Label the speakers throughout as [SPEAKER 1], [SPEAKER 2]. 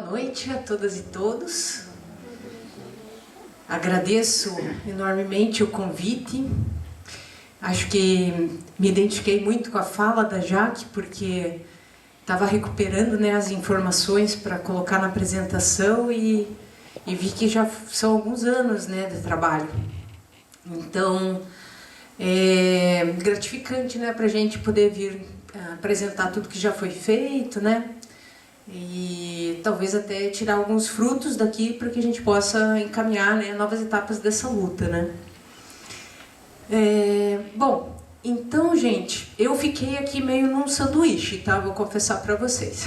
[SPEAKER 1] noite a todas e todos. Agradeço enormemente o convite. Acho que me identifiquei muito com a fala da Jaque, porque estava recuperando, né, as informações para colocar na apresentação e vi que já são alguns anos, né, de trabalho. Então, é gratificante, né, para a gente poder vir apresentar tudo que já foi feito, né, e talvez até tirar alguns frutos daqui para que a gente possa encaminhar, né, novas etapas dessa luta, né. Bom, então, gente, eu fiquei aqui meio num sanduíche, tá? Vou confessar para vocês.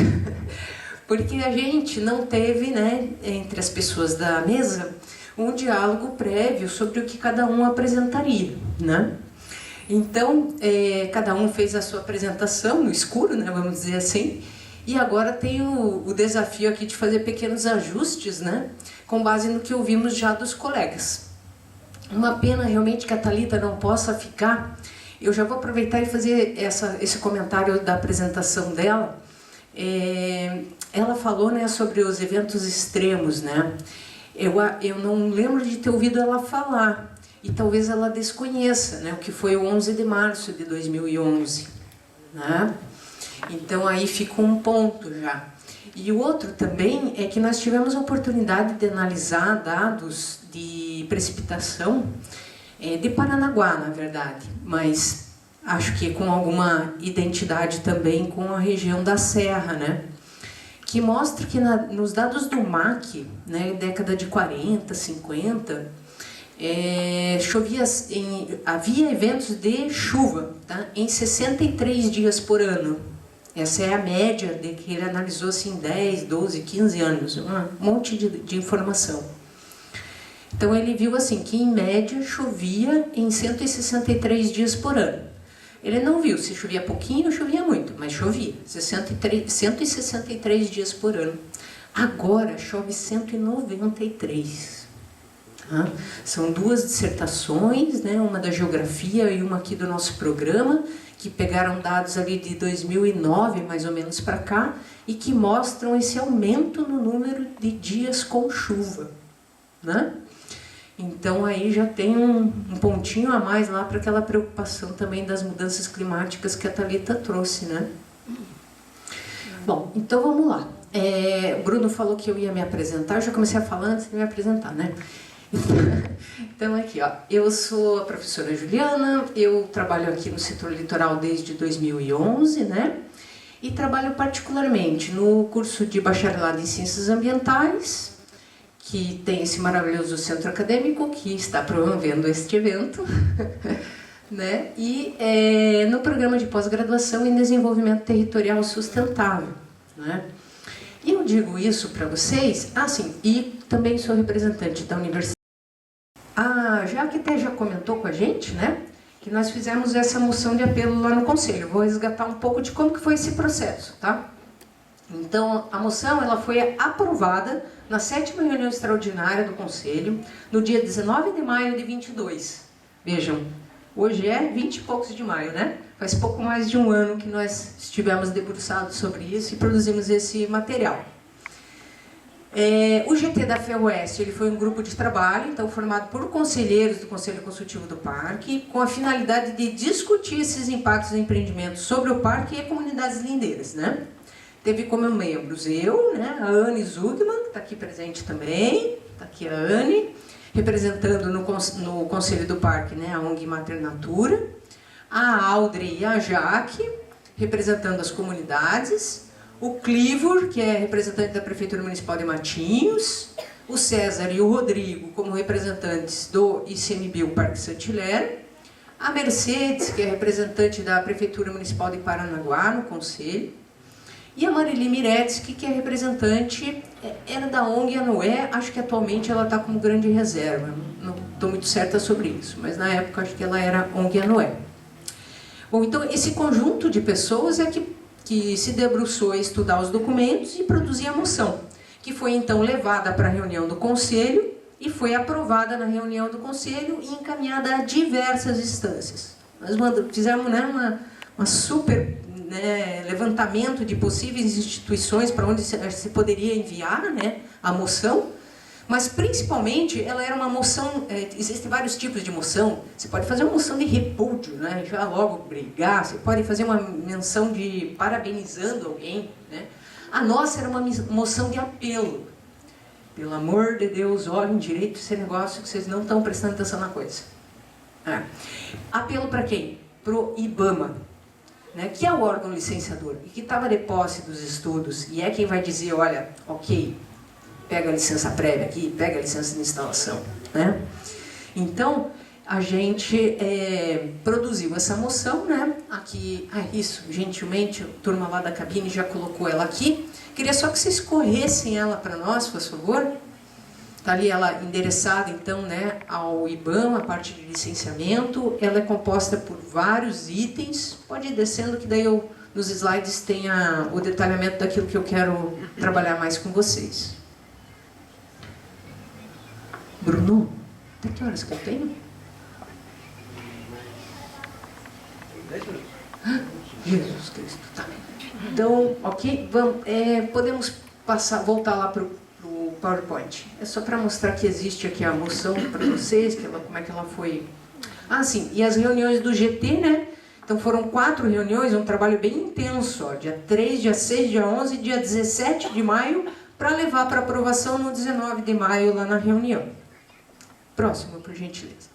[SPEAKER 1] Porque a gente não teve, né, entre as pessoas da mesa, um diálogo prévio sobre o que cada um apresentaria, né? Então, cada um fez a sua apresentação no escuro, né, vamos dizer assim, e agora tem o desafio aqui de fazer pequenos ajustes, né, com base no que ouvimos já dos colegas. Uma pena realmente que a Thalita não possa ficar. Eu já vou aproveitar e fazer esse comentário da apresentação dela. Ela falou, né, sobre os eventos extremos, né? Eu não lembro de ter ouvido ela falar, e talvez ela desconheça, né, o que foi o 11 de março de 2011. Né? Então aí fica um ponto já. E o outro também é que nós tivemos a oportunidade de analisar dados de precipitação de Paranaguá, na verdade, mas acho que com alguma identidade também com a região da Serra, né? Que mostra que nos dados do MAC, né, década de 40, 50, havia eventos de chuva, tá, em 63 dias por ano. Essa é a média de que ele analisou assim, 10, 12, 15 anos, um monte de informação. Então ele viu assim, que em média chovia em 163 dias por ano. Ele não viu se chovia pouquinho ou chovia muito, mas chovia, 163 dias por ano. Agora chove 193. Tá? São duas dissertações, né? Uma da geografia e uma aqui do nosso programa, que pegaram dados ali de 2009, mais ou menos, para cá, e que mostram esse aumento no número de dias com chuva. Né? Então, aí já tem um pontinho a mais lá para aquela preocupação também das mudanças climáticas que a Thalita trouxe, né? Bom, então vamos lá. O Bruno falou que eu ia me apresentar, eu já comecei a falar antes de me apresentar, né? Então, aqui, ó, eu sou a professora Juliana, eu trabalho aqui no setor litoral desde 2011, né? E trabalho particularmente no curso de bacharelado em Ciências Ambientais, que tem esse maravilhoso centro acadêmico que está promovendo este evento, né? E no programa de pós-graduação em Desenvolvimento Territorial Sustentável, né? E eu digo isso para vocês, assim, e também sou representante da Universidade. A Jaque até já comentou com a gente, né, que nós fizemos essa moção de apelo lá no Conselho. Vou resgatar um pouco de como que foi esse processo, tá? Então, a moção ela foi aprovada na 7ª reunião extraordinária do Conselho, no dia 19 de maio de 22. Vejam, hoje é 20 e poucos de maio, né? Faz pouco mais de um ano que nós estivemos debruçados sobre isso e produzimos esse material. O GT da FEUEST ele foi um grupo de trabalho, então formado por conselheiros do Conselho Consultivo do Parque, com a finalidade de discutir esses impactos e empreendimentos sobre o parque e comunidades lindeiras, né? Teve como membros eu, né, a Anne Zugman, que está aqui presente também, está aqui a Anne, representando no Conselho do Parque, né, a ONG Mater Natura, a Audrey e a Jaque, representando as comunidades, o Clivor, que é representante da Prefeitura Municipal de Matinhos, o César e o Rodrigo, como representantes do ICMBio Parque Saint-Hilaire, a Mercedes, que é representante da Prefeitura Municipal de Paranaguá, no Conselho, e a Marili Miretsky, que é representante, era da ONG Anoé, acho que atualmente ela está como grande reserva, não estou muito certa sobre isso, mas na época acho que ela era ONG Anoé. Bom, então esse conjunto de pessoas é que se debruçou a estudar os documentos e produzir a moção, que foi então levada para a reunião do Conselho e foi aprovada na reunião do Conselho e encaminhada a diversas instâncias. Nós fizemos, né, uma super, né, levantamento de possíveis instituições para onde se poderia enviar, né, a moção, mas principalmente ela era uma moção, existem vários tipos de moção, você pode fazer uma moção de repúdio, né, já logo brigar, você pode fazer uma menção de parabenizando alguém, né. A nossa era uma moção de apelo. Pelo amor de Deus, olhem direito esse negócio que vocês não estão prestando atenção na coisa. Apelo para quem? Para o IBAMA, né, que é o órgão licenciador e que estava de posse dos estudos e é quem vai dizer, olha, ok, pega a licença prévia aqui, pega a licença de instalação, né? Então, a gente produziu essa moção, né? Aqui, isso, gentilmente, a turma lá da cabine já colocou ela aqui. Queria só que vocês corressem ela para nós, por favor. Está ali ela endereçada, então, né, ao IBAMA, a parte de licenciamento. Ela é composta por vários itens. Pode ir descendo, que daí nos slides tem o detalhamento daquilo que eu quero trabalhar mais com vocês. Bruno, até que horas que eu tenho?
[SPEAKER 2] 10 minutos.
[SPEAKER 1] Jesus Cristo, tá. Então, ok, vamos, podemos voltar lá para o PowerPoint. É só para mostrar que existe aqui a moção para vocês, como é que ela foi... Ah, sim, e as reuniões do GT, né? Então foram 4 reuniões, um trabalho bem intenso, ó, dia 3, dia 6, dia 11 e dia 17 de maio, para levar para aprovação no 19 de maio lá na reunião. Próximo, por gentileza.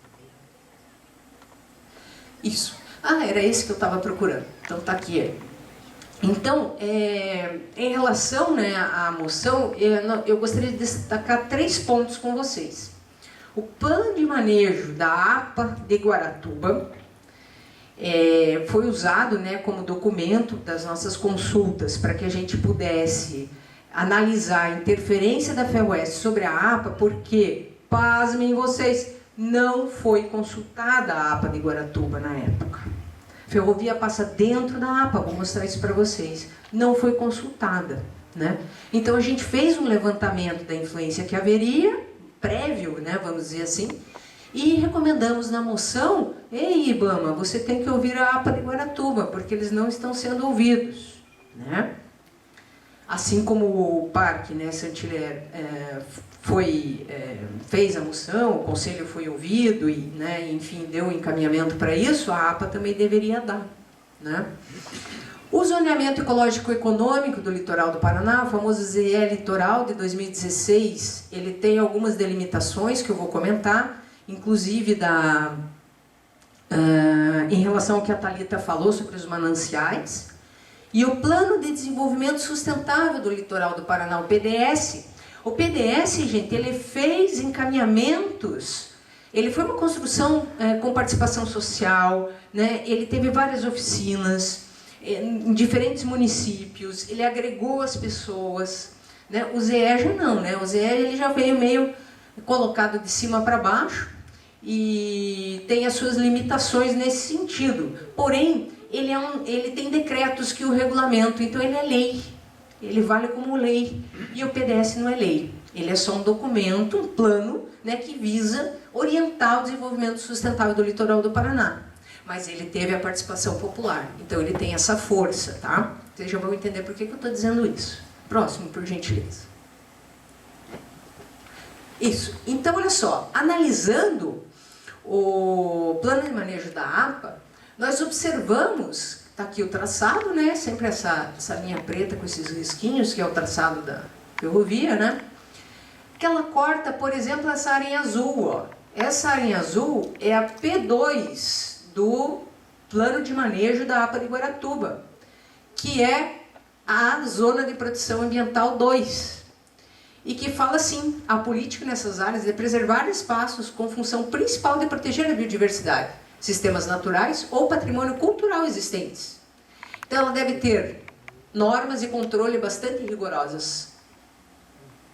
[SPEAKER 1] Isso. Ah, era esse que eu estava procurando. Então tá aqui ele. Então, em relação, né, à moção, eu gostaria de destacar 3 pontos com vocês. O plano de manejo da APA de Guaratuba foi usado, né, como documento das nossas consultas para que a gente pudesse analisar a interferência da Ferroeste sobre a APA, porque, pasmem vocês, não foi consultada a APA de Guaratuba na época. Ferrovia passa dentro da APA, vou mostrar isso para vocês. Não foi consultada, né? Então a gente fez um levantamento da influência que haveria, prévio, né, vamos dizer assim, e recomendamos na moção, ei IBAMA, você tem que ouvir a APA de Guaratuba, porque eles não estão sendo ouvidos, né? Assim como o Parque, né, Saint-Hilaire, fez a moção, o conselho foi ouvido e, né, enfim, deu um encaminhamento para isso, a APA também deveria dar, né? O zoneamento ecológico-econômico do litoral do Paraná, o famoso ZE Litoral de 2016, ele tem algumas delimitações que eu vou comentar, inclusive em relação ao que a Thalita falou sobre os mananciais, e o Plano de Desenvolvimento Sustentável do Litoral do Paraná, o PDS. O PDS, gente, ele fez encaminhamentos, ele foi uma construção com participação social, né? Ele teve várias oficinas em diferentes municípios, ele agregou as pessoas, né? O ZE já não, né? O ZE ele já veio meio colocado de cima para baixo e tem as suas limitações nesse sentido. Porém, ele tem decretos que o regulamentam, então ele é lei. Ele vale como lei. E o PDS não é lei. Ele é só um documento, um plano, né, que visa orientar o desenvolvimento sustentável do litoral do Paraná. Mas ele teve a participação popular. Então ele tem essa força, tá? Vocês já vão entender por que eu estou dizendo isso. Próximo, por gentileza. Isso. Então, olha só. Analisando o plano de manejo da APA, nós observamos, está aqui o traçado, né? Sempre essa linha preta com esses risquinhos, que é o traçado da ferrovia, né? Que ela corta, por exemplo, essa área em azul, ó. Essa área em azul é a P2 do plano de manejo da APA de Guaratuba, que é a Zona de Proteção Ambiental 2. E que fala assim, a política nessas áreas é preservar espaços com função principal de proteger a biodiversidade, sistemas naturais ou patrimônio cultural existentes. Então ela deve ter normas e controle bastante rigorosas.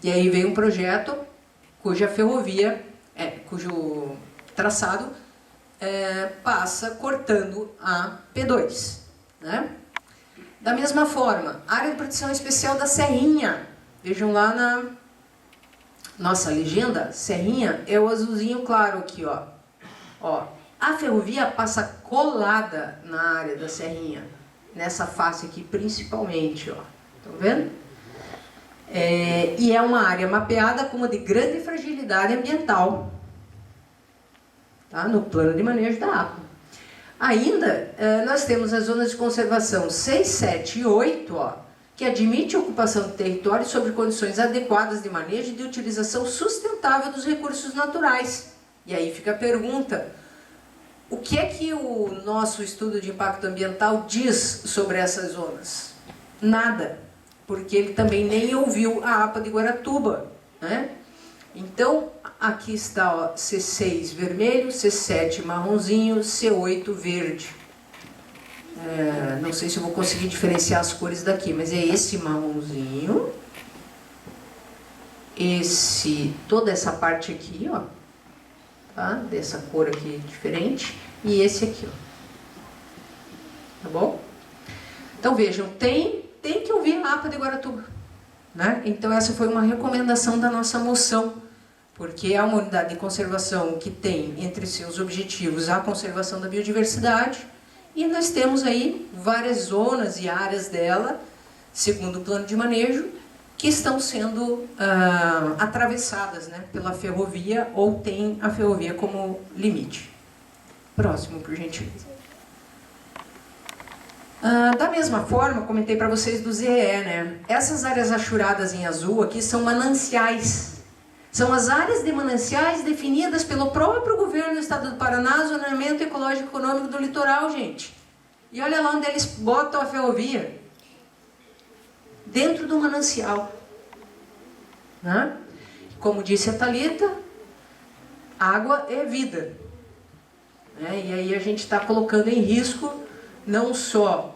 [SPEAKER 1] E aí vem um projeto cuja ferrovia, cujo traçado passa cortando a P2. Né? Da mesma forma, área de proteção especial da Serrinha. Vejam lá na nossa legenda, Serrinha é o azulzinho claro aqui, ó. A ferrovia passa colada na área da serrinha, nessa face aqui principalmente, ó. Estão vendo? E é uma área mapeada como de grande fragilidade ambiental, tá? No plano de manejo da água. Ainda, nós temos as zonas de conservação 6, 7 e 8, ó, que admite a ocupação do território sob condições adequadas de manejo e de utilização sustentável dos recursos naturais. E aí fica a pergunta, o que é que o nosso estudo de impacto ambiental diz sobre essas zonas? Nada, porque ele também nem ouviu a APA de Guaratuba, né? Então, aqui está, ó, C6 vermelho, C7 marronzinho, C8 verde. Não sei se eu vou conseguir diferenciar as cores daqui, mas é esse marronzinho, toda essa parte aqui, ó, tá? Dessa cor aqui diferente, e esse aqui, ó. Tá bom? Então vejam, tem que ouvir a APA de Guaratuba, né? Então essa foi uma recomendação da nossa moção, porque é uma unidade de conservação que tem entre seus objetivos a conservação da biodiversidade, e nós temos aí várias zonas e áreas dela, segundo o plano de manejo, que estão sendo atravessadas, né, pela ferrovia, ou tem a ferrovia como limite. Próximo, por gentileza. Da mesma forma, comentei para vocês do ZEE, né? Essas áreas achuradas em azul aqui são mananciais. São as áreas de mananciais definidas pelo próprio governo do estado do Paraná, zonamento ecológico e econômico do litoral, gente. E olha lá onde eles botam a ferrovia. Dentro do manancial. Né? Como disse a Thalita, água é vida. Né? E aí a gente está colocando em risco não só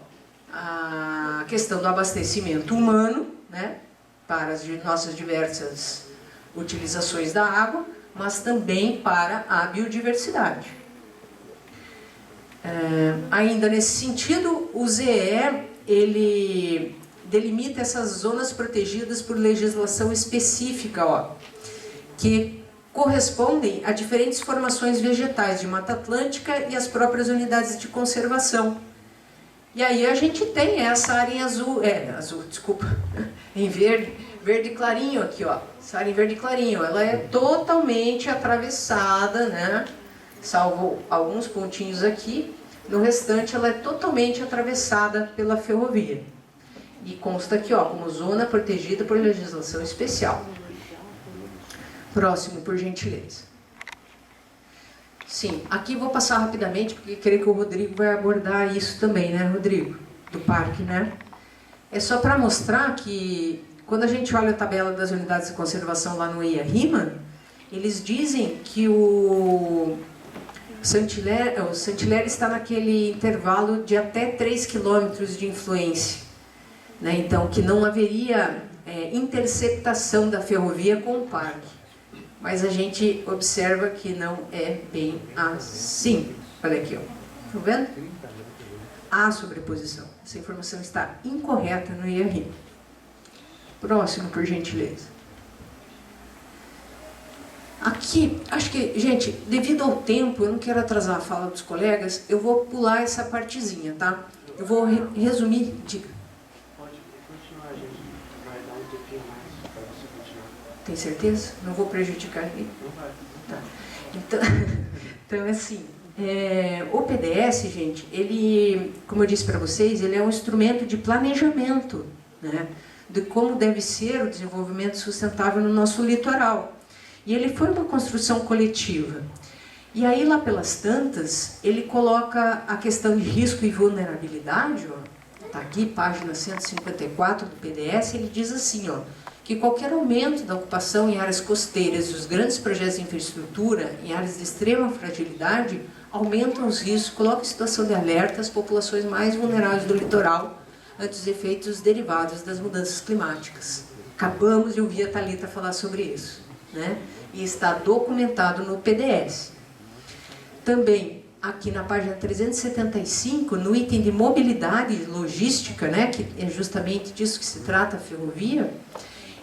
[SPEAKER 1] a questão do abastecimento humano, né, para as nossas diversas utilizações da água, mas também para a biodiversidade. Ainda nesse sentido, o ZEE, ele delimita essas zonas protegidas por legislação específica, ó, que correspondem a diferentes formações vegetais de Mata Atlântica e as próprias unidades de conservação. E aí a gente tem essa área em azul, em verde clarinho aqui, ó. Essa área em verde clarinho, ela é totalmente atravessada, né? Salvo alguns pontinhos aqui, no restante ela é totalmente atravessada pela ferrovia. E consta aqui, ó, como zona protegida por legislação especial. Próximo, por gentileza. Sim, aqui vou passar rapidamente, porque creio que o Rodrigo vai abordar isso também, né, Rodrigo? Do parque, né? É só para mostrar que, quando a gente olha a tabela das unidades de conservação lá no EIA-RIMA, eles dizem que o Saint-Hilaire está naquele intervalo de até 3 km de influência. Né? Então, que não haveria interceptação da ferrovia com o parque. Mas a gente observa que não é bem assim. Olha aqui, ó. Estão vendo? Há sobreposição. Essa informação está incorreta no IRI. Próximo, por gentileza. Aqui, acho que, gente, devido ao tempo, eu não quero atrasar a fala dos colegas, eu vou pular essa partezinha, tá? Eu vou resumir. Diga.
[SPEAKER 2] Pode continuar, gente. Vai dar um tempinho mais para você continuar.
[SPEAKER 1] Tem certeza? Não vou prejudicar ninguém?
[SPEAKER 2] Não vai.
[SPEAKER 1] Tá. Então assim, o PDS, gente, ele, como eu disse para vocês, ele é um instrumento de planejamento, né, de como deve ser o desenvolvimento sustentável no nosso litoral. E ele foi uma construção coletiva. E aí, lá pelas tantas, ele coloca a questão de risco e vulnerabilidade, está aqui, página 154 do PDS, ele diz assim, ó, que qualquer aumento da ocupação em áreas costeiras e os grandes projetos de infraestrutura em áreas de extrema fragilidade aumentam os riscos, colocam em situação de alerta as populações mais vulneráveis do litoral ante os efeitos derivados das mudanças climáticas. Acabamos de ouvir a Thalita falar sobre isso, né? E está documentado no PDS. Também, aqui na página 375, no item de mobilidade e logística, né, que é justamente disso que se trata a ferrovia,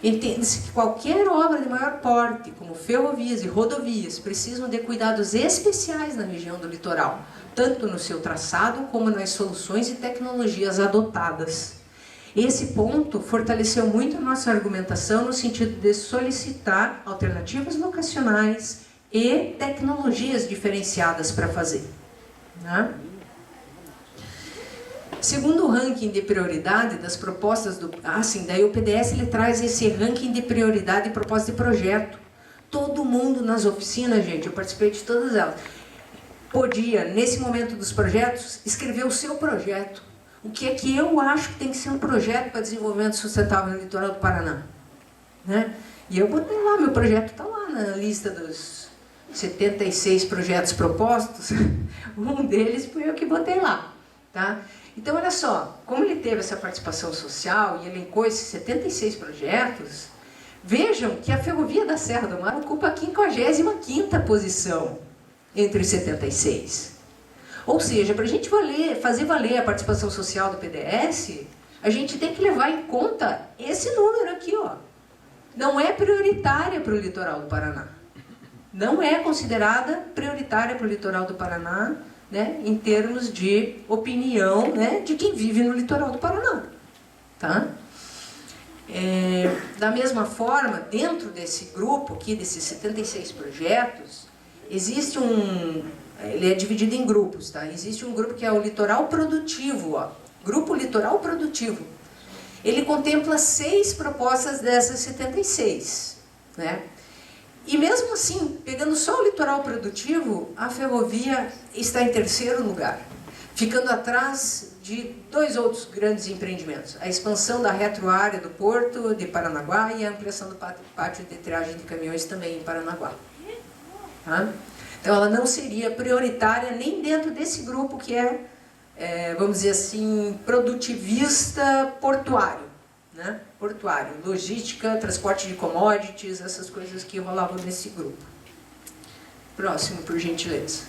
[SPEAKER 1] Entende-se que qualquer obra de maior porte, como ferrovias e rodovias, precisam de cuidados especiais na região do litoral, tanto no seu traçado como nas soluções e tecnologias adotadas. Esse ponto fortaleceu muito a nossa argumentação no sentido de solicitar alternativas locacionais e tecnologias diferenciadas para fazer, né? Segundo o ranking de prioridade das propostas do... daí o PDS ele traz esse ranking de prioridade e proposta de projeto. Todo mundo nas oficinas, gente, eu participei de todas elas, podia, nesse momento dos projetos, escrever o seu projeto. O que é que eu acho que tem que ser um projeto para desenvolvimento sustentável no litoral do Paraná, né? E eu botei lá, meu projeto está lá na lista dos 76 projetos propostos. Um deles foi eu que botei lá, tá? Então, olha só, como ele teve essa participação social e elencou esses 76 projetos, vejam que a Ferrovia da Serra do Mar ocupa a 55ª posição entre os 76. Ou seja, para a gente fazer valer a participação social do PDS, a gente tem que levar em conta esse número aqui, ó. Não é prioritária para o litoral do Paraná. Não é considerada prioritária para o litoral do Paraná, né, em termos de opinião, né, de quem vive no litoral do Paraná. Tá? Da mesma forma, dentro desse grupo aqui, desses 76 projetos, existe ele é dividido em grupos, tá? Existe um grupo que é o Litoral Produtivo, ó, Grupo Litoral Produtivo. Ele contempla 6 propostas dessas 76, né? E mesmo assim, pegando só o litoral produtivo, a ferrovia está em 3º lugar, ficando atrás de 2 outros grandes empreendimentos: a expansão da retroárea do Porto de Paranaguá e a ampliação do pátio de triagem de caminhões também em Paranaguá. Tá? Então, ela não seria prioritária nem dentro desse grupo que vamos dizer assim, produtivista portuário. Né? Portuário, logística, transporte de commodities, essas coisas que rolavam nesse grupo. Próximo, por gentileza.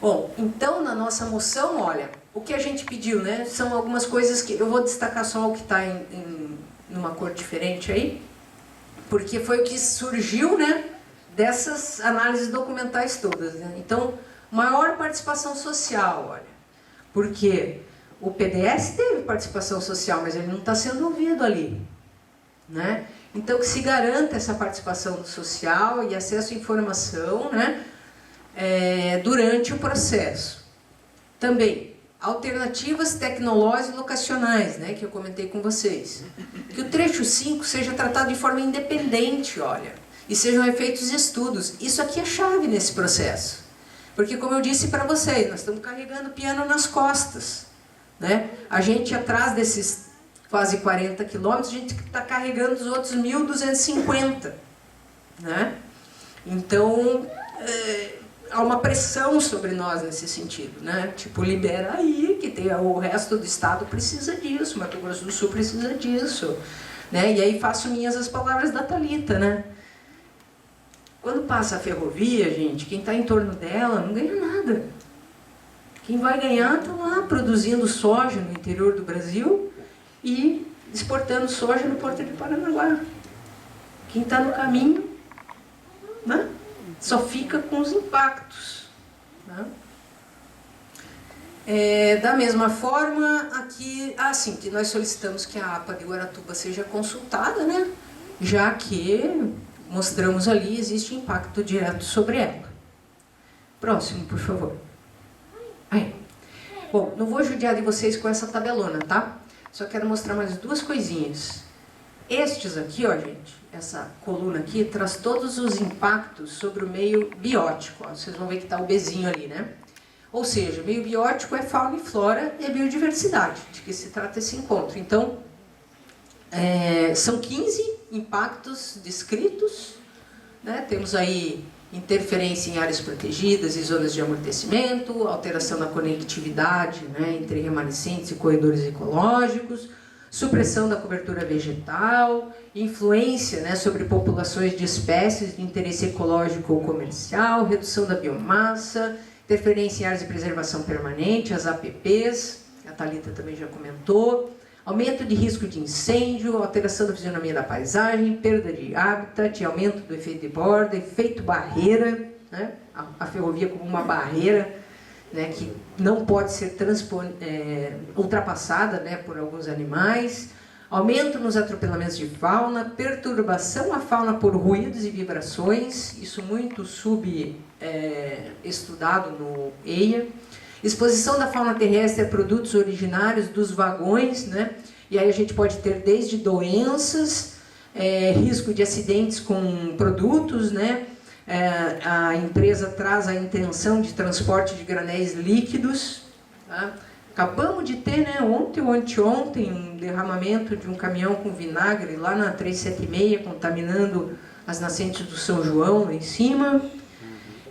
[SPEAKER 1] Bom, então na nossa moção, olha, o que a gente pediu, né? São algumas coisas que eu vou destacar só o que está numa cor diferente aí, porque foi o que surgiu, né, dessas análises documentais todas, né? Então, maior participação social, olha, porque o PDS teve participação social, mas ele não está sendo ouvido ali, né? Então, que se garanta essa participação social e acesso à informação, né, durante o processo. Também, alternativas tecnológicas e locacionais, né, que eu comentei com vocês. Que o trecho 5 seja tratado de forma independente, olha, e sejam feitos estudos. Isso aqui é chave nesse processo. Porque, como eu disse para vocês, nós estamos carregando o piano nas costas. Né? A gente, atrás desses quase 40 quilômetros, a gente está carregando os outros 1.250. Né? Então, há uma pressão sobre nós nesse sentido. Né? Tipo, libera aí, que o resto do estado precisa disso, Mato Grosso do Sul precisa disso. Né? E aí faço minhas as palavras da Thalita, né? Quando passa a ferrovia, gente, quem está em torno dela não ganha nada. Quem vai ganhar está lá produzindo soja no interior do Brasil e exportando soja no Porto de Paranaguá. Quem está no caminho, né, só fica com os impactos. Né? Da mesma forma, aqui, que nós solicitamos que a APA de Guaratuba seja consultada, né, já que mostramos ali existe impacto direto sobre ela. Próximo, por favor. Aí. Bom, não vou judiar de vocês com essa tabelona, tá? Só quero mostrar mais 2 coisinhas. Estes aqui, ó, gente, essa coluna aqui, traz todos os impactos sobre o meio biótico. Ó. Vocês vão ver que está o Bzinho ali, né? Ou seja, meio biótico é fauna e flora e biodiversidade, de que se trata esse encontro. Então, são 15 impactos descritos, né? Temos aí interferência em áreas protegidas e zonas de amortecimento, alteração na conectividade, né, entre remanescentes e corredores ecológicos, supressão da cobertura vegetal, influência, né, sobre populações de espécies de interesse ecológico ou comercial, redução da biomassa, interferência em áreas de preservação permanente, as APPs, a Thalita também já comentou, aumento de risco de incêndio, alteração da fisionomia da paisagem, perda de habitat, aumento do efeito de borda, efeito barreira, né? A ferrovia como uma barreira, né, que não pode ser ultrapassada, né, por alguns animais, aumento nos atropelamentos de fauna, perturbação à fauna por ruídos e vibrações, isso muito estudado no EIA, exposição da fauna terrestre a produtos originários dos vagões, né, e aí a gente pode ter desde doenças, risco de acidentes com produtos, né, a empresa traz a intenção de transporte de granéis líquidos, tá? Acabamos de ter, né, ontem ou anteontem, um derramamento de um caminhão com vinagre lá na 376, contaminando as nascentes do São João lá em cima.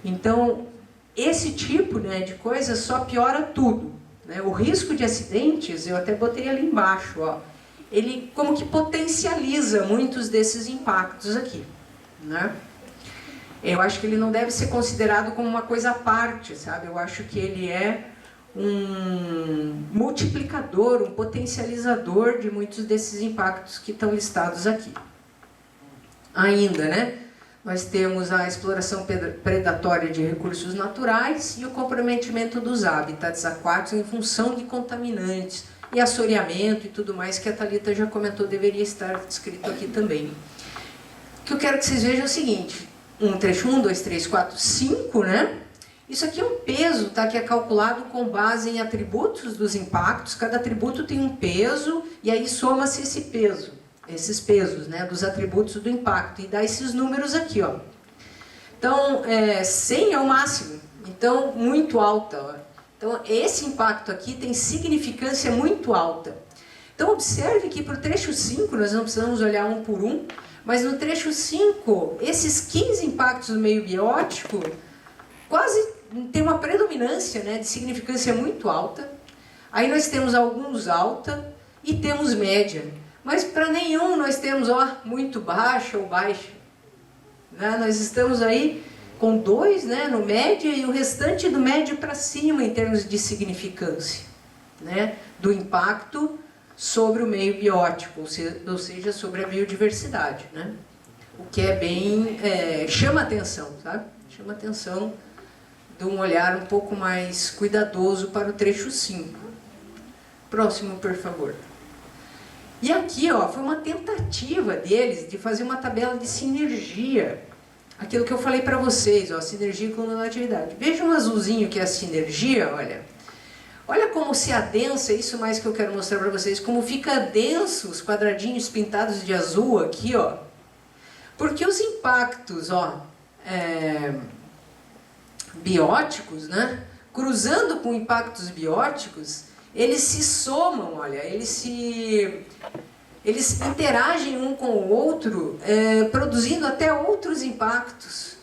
[SPEAKER 1] Então, esse tipo, né, de coisa só piora tudo, né? O risco de acidentes, eu até botei ali embaixo, ó, ele como que potencializa muitos desses impactos aqui, né? Eu acho que ele não deve ser considerado como uma coisa à parte, sabe? Eu acho que ele é um multiplicador, um potencializador de muitos desses impactos que estão listados aqui. Ainda, né? Nós temos a exploração predatória de recursos naturais e o comprometimento dos habitats aquáticos em função de contaminantes e assoreamento e tudo mais que a Thalita já comentou, deveria estar escrito aqui também. O que eu quero que vocês vejam é o seguinte, um trecho 1, 2, 3, 4, 5, né? Isso aqui é um peso, tá? Que é calculado com base em atributos dos impactos. Cada atributo tem um peso e aí soma-se esse peso, esses pesos, né? Dos atributos do impacto. E dá esses números aqui, ó. Então, 100 é o máximo. Então, muito alta. Ó. Então, esse impacto aqui tem significância muito alta. Então, observe que para o trecho 5, nós não precisamos olhar um por um, mas no trecho 5, esses 15 impactos do meio biótico quase tem uma predominância, né, de significância muito alta. Aí nós temos alguns alta e temos média. Mas para nenhum nós temos muito baixa ou baixa. Né? Nós estamos aí com 2, né, no média e o restante do médio para cima em termos de significância, né, do impacto sobre o meio biótico, ou seja, sobre a biodiversidade, né? O que é bem... chama atenção, sabe? Chama atenção de um olhar um pouco mais cuidadoso para o trecho 5. Próximo, por favor. E aqui, ó, foi uma tentativa deles de fazer uma tabela de sinergia. Aquilo que eu falei para vocês, ó, sinergia com atividade. Vejam o azulzinho que é a sinergia, olha. Olha como se adensa, isso mais que eu quero mostrar para vocês, como fica denso os quadradinhos pintados de azul aqui, ó. Porque os impactos, ó, bióticos, né, cruzando com impactos bióticos, eles se somam, olha, eles interagem um com o outro, produzindo até outros impactos.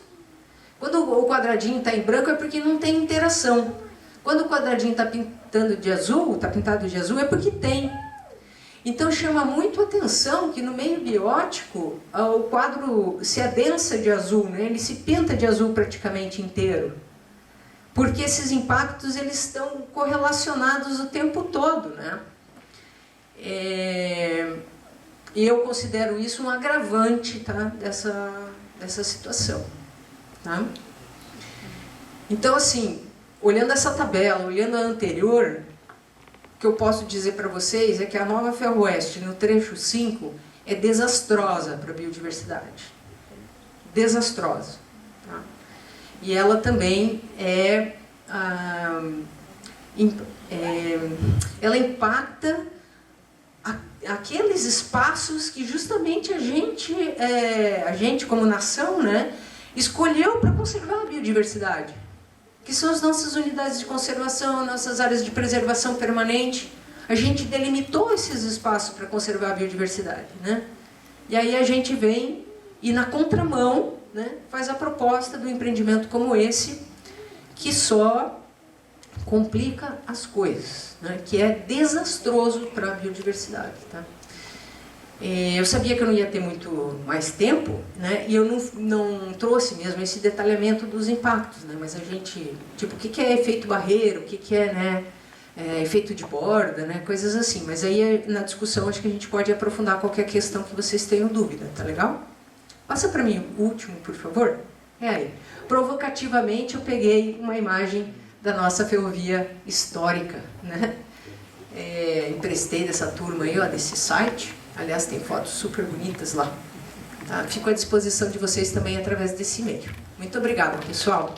[SPEAKER 1] Quando o quadradinho está em branco é porque não tem interação. Quando o quadradinho está pintado de azul, é porque tem. Então chama muito atenção que no meio biótico o quadro se adensa de azul, né? Ele se pinta de azul praticamente inteiro. Porque esses impactos eles estão correlacionados o tempo todo, né? E eu considero isso um agravante, tá? dessa situação. Tá? Então, assim, olhando essa tabela, olhando a anterior, o que eu posso dizer para vocês é que a Nova Ferroeste, no trecho 5, é desastrosa para a biodiversidade. Desastrosa. Tá? E ela também ela impacta aqueles espaços que justamente a gente como nação, né, escolheu para conservar a biodiversidade, que são as nossas unidades de conservação, nossas áreas de preservação permanente. A gente delimitou esses espaços para conservar a biodiversidade, né? E aí a gente vem e na contramão, né, faz a proposta do empreendimento como esse, que só complica as coisas, né, que é desastroso para a biodiversidade. Tá? Eu sabia que eu não ia ter muito mais tempo, né, e eu não trouxe mesmo esse detalhamento dos impactos, né, mas a gente, tipo, o que é efeito barreiro, o que é, né, efeito de borda, né? Coisas assim. Mas aí na discussão acho que a gente pode aprofundar qualquer questão que vocês tenham dúvida, tá legal? Passa para mim o último, por favor. É aí. Provocativamente eu peguei uma imagem da nossa ferrovia histórica, né? Emprestei dessa turma aí, ó, desse site. Aliás, tem fotos super bonitas lá. Tá? Fico à disposição de vocês também através desse e-mail. Muito obrigada, pessoal.